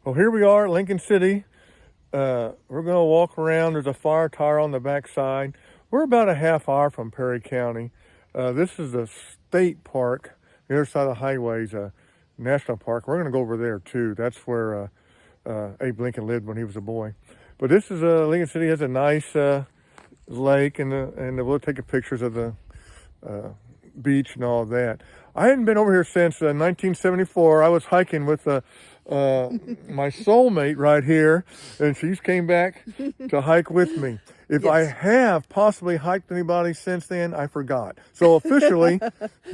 Well, here we are at Lincoln City. We're going to walk around. There's a fire tower on the backside. We're about a half hour from Perry County. This is a state park. The other side of the highway is a national park. We're going to go over there too. That's where Abe Lincoln lived when he was a boy. But this is Lincoln City has a nice lake, and we'll take pictures of the beach and all of that. I hadn't been over here since 1974. I was hiking with my soulmate right here, and she's came back to hike with me. If I have possibly hiked anybody since then, I forgot. So officially,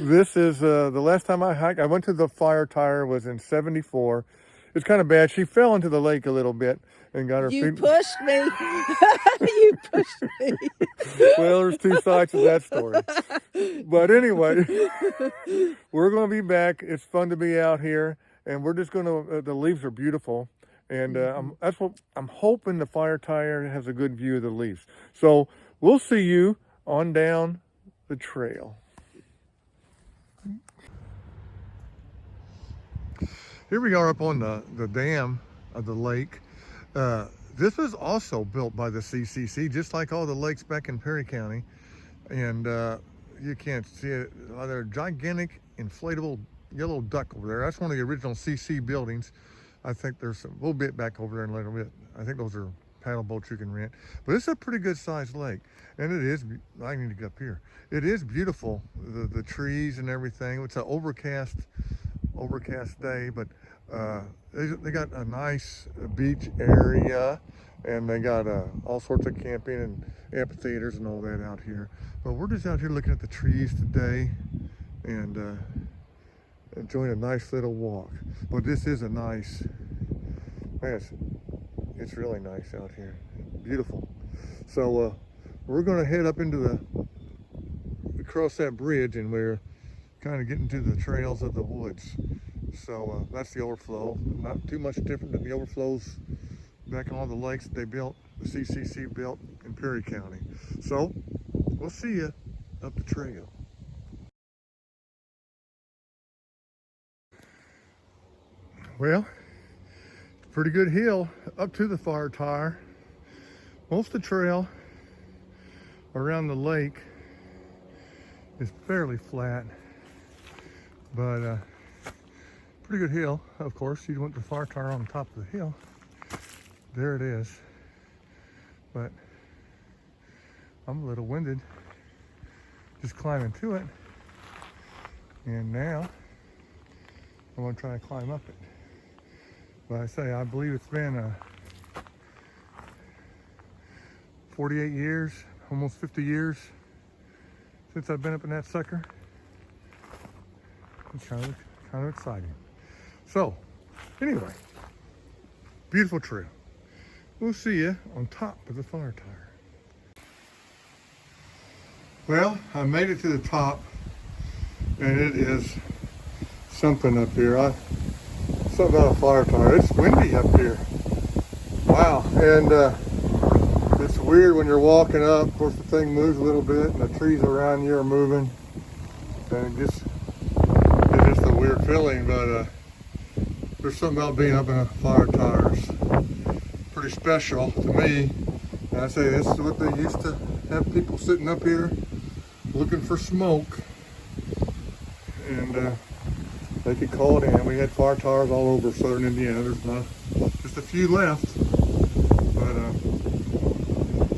this is the last time I hiked. I went to the fire tire was in '74. It's kind of bad. She fell into the lake a little bit and got her feet. You pushed me. You pushed me. Well, there's two sides to that story. But anyway, we're going to be back. It's fun to be out here, and we're just going to. The leaves are beautiful, and that's what I'm hoping. The fire tire has a good view of the leaves. So we'll see you on down the trail. Here we are up on the dam of the lake. This was also built by the CCC, just like all the lakes back in Perry County. And you can't see it. There's a gigantic inflatable yellow duck over there. That's one of the original CC buildings. I think there's a little bit back over there in a little bit. I think those are paddle boats you can rent. But it's a pretty good sized lake. And it is, I need to get up here. It is beautiful, the trees and everything. It's an overcast day, but they got a nice beach area, and they got all sorts of camping and amphitheaters and all that out here. But we're just out here looking at the trees today and enjoying a nice little walk. But this is a nice, man, it's really nice out here, beautiful. So we're going to head up into across that bridge, and we're kind of getting to the trails of the woods. So that's the overflow. Not too much different than the overflows back on all the lakes that they built, the CCC built in Perry County. So we'll see you up the trail. Well, pretty good hill up to the fire tire. Most of the trail around the lake is fairly flat, but pretty good hill. Of course, you want the fire tire on top of the hill. There it is. But I'm a little winded just climbing to it. And now I'm going to try to climb up it. But I say, I believe it's been 48 years, almost 50 years since I've been up in that sucker. It's kind of exciting. So, anyway, beautiful trail. We'll see you on top of the fire tire. Well, I made it to the top, and it is something up here. Something about a fire tire. It's windy up here. Wow, and it's weird when you're walking up. Of course, the thing moves a little bit, and the trees around you are moving, and it's just a weird feeling. But there's something about being up in a fire tire. It's pretty special to me. And I say this is what they used to have people sitting up here looking for smoke, and they could call it in. We had fire tires all over southern Indiana. There's not just a few left, but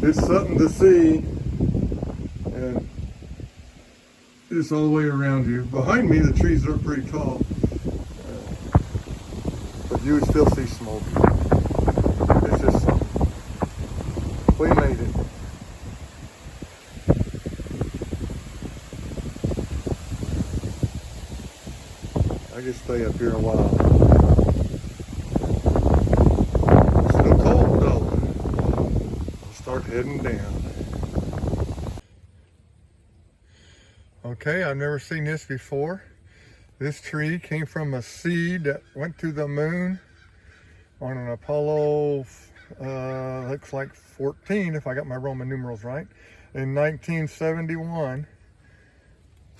it's something to see, and it's all the way around you. Behind me, the trees are pretty tall, but you would still see smoke. It's just something. We made it. I just stay up here a while. Still cold though. I'll start heading down. Okay, I've never seen this before. This tree came from a seed that went to the moon on an Apollo, looks like 14, if I got my Roman numerals right, in 1971.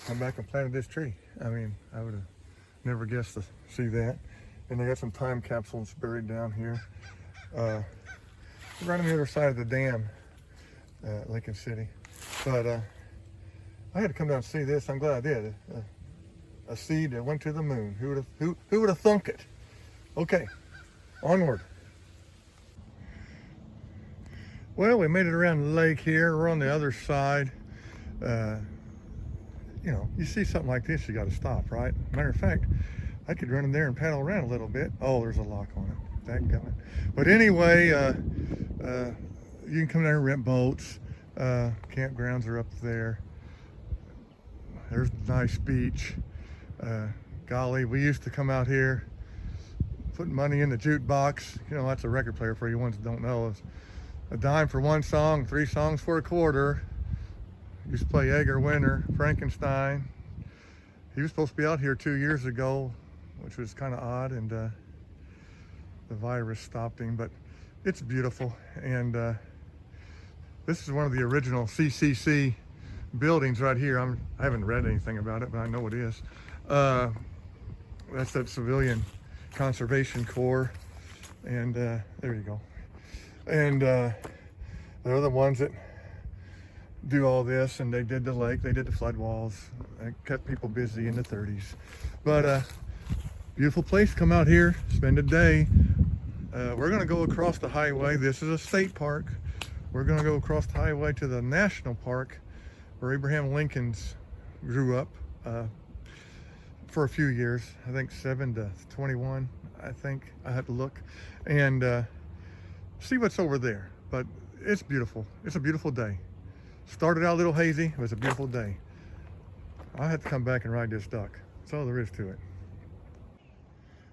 Come back and planted this tree. I mean, I would have never guessed to see that. and they got some time capsules buried down here. Right on the other side of the dam, Lincoln City. But I had to come down and see this. I'm glad I did. A seed that went to the moon. Who would have thunk it? Okay, onward. Well, we made it around the lake here. We're on the other side. You know, you see something like this, you got to stop, right? Matter of fact, I could run in there and paddle around a little bit. Oh, there's a lock on it. Dadgummit. But anyway, you can come there and rent boats. Campgrounds are up there. There's a nice beach. Golly, we used to come out here, put money in the jukebox. You know, that's a record player for you ones that don't know. It's a dime for one song, 3 songs for a quarter. Used to play Egger Winter, Frankenstein. He was supposed to be out here 2 years ago, which was kind of odd, and the virus stopped him, but it's beautiful. And this is one of the original CCC buildings right here. I haven't read anything about it, but I know it is. That's that Civilian Conservation Corps, and there you go. And they're the ones that do all this, and they did the lake, they did the flood walls, and kept people busy in the 30s. But beautiful place. Come out here, spend a day. We're going to go across the highway. This is a state park. We're going to go across the highway to the national park where Abraham Lincoln's grew up for a few years. I think 7 to 21, I think. I had to look and see what's over there. But it's beautiful. It's a beautiful day. Started out a little hazy. It was a beautiful day. I had to come back and ride this duck. That's all there is to it.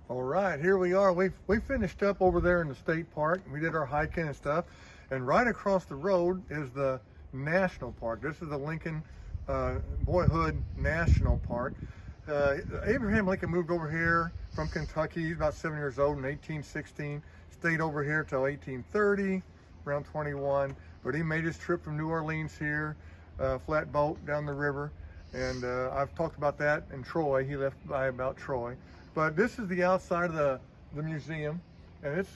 All right, here we are. We finished up over there in the state park. We did our hiking and stuff. And right across the road is the national park. This is the Lincoln Boyhood National Park. Abraham Lincoln moved over here from Kentucky. He's about 7 years old in 1816. Stayed over here till 1830, around 21. But he made his trip from New Orleans here, flatboat down the river. And I've talked about that in Troy. He left by about Troy. But this is the outside of the museum, and it's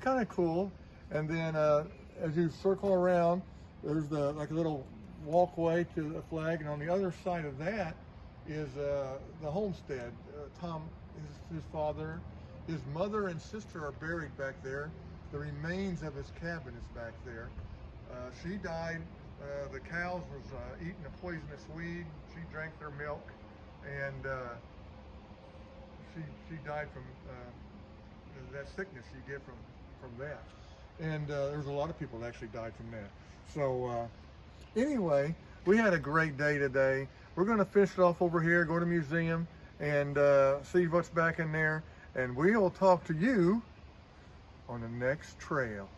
kind of cool. And then as you circle around, there's like a little walkway to the flag, and on the other side of that is the homestead. Tom, his father, his mother and sister are buried back there. The remains of his cabin is back there. She died. The cows was eating a poisonous weed. She drank their milk, and she died from that sickness you get from that. And there's a lot of people that actually died from that. So anyway, we had a great day today. We're going to finish it off over here, go to the museum, and see what's back in there. And we will talk to you on the next trail.